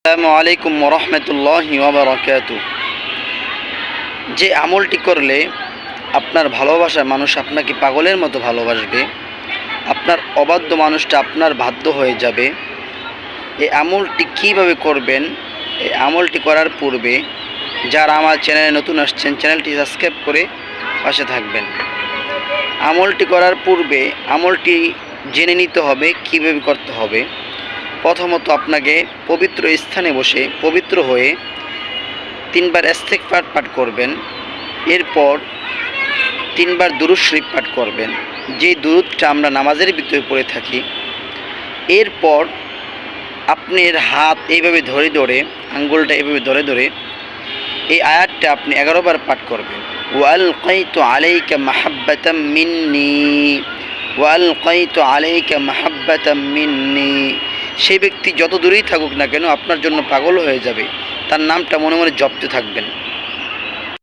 আসসালামু আলাইকুম ওরহমতুল্লাহি ওয়াবারাকাতুহু। যে আমলটি করলে আপনার ভালোবাসার মানুষ আপনাকে পাগলের মতো ভালোবাসবে, আপনার অবাধ্য মানুষটা আপনার বাধ্য হয়ে যাবে। এই আমলটি কীভাবে করবেন? এই আমলটি করার পূর্বে যারা আমার চ্যানেলে নতুন আসছেন, চ্যানেলটি সাবস্ক্রাইব করে পাশে থাকবেন। আমলটি করার পূর্বে আমলটি জেনে নিতে হবে কীভাবে করতে হবে। প্রথমত আপনাকে পবিত্র স্থানে বসে পবিত্র হয়ে 3 বার ইস্তিগফার পাঠ করবেন। এরপর 3 বার দুরূদ শরীফ পাঠ করবেন, যেই দুরূদটা আমরা নামাজের ভিতরে পড়ে থাকি। এরপর আপনার হাত এইভাবে ধরে ধরে, আঙ্গুলটা এইভাবে ধরে ধরে এই আয়াতটা আপনি 11 বার পাঠ করবেন। ওয়ালকাইতু আলাইকা মাহাব্বাতাম মিন্নি, ওয়ালকাইতু আলাইকা মাহাব্বাতাম মিন্নি। সেই ব্যক্তি যত দূরেই থাকুক না কেন আপনার জন্য পাগল হয়ে যাবে। তার নামটা মনে মনে জপতে থাকবেন।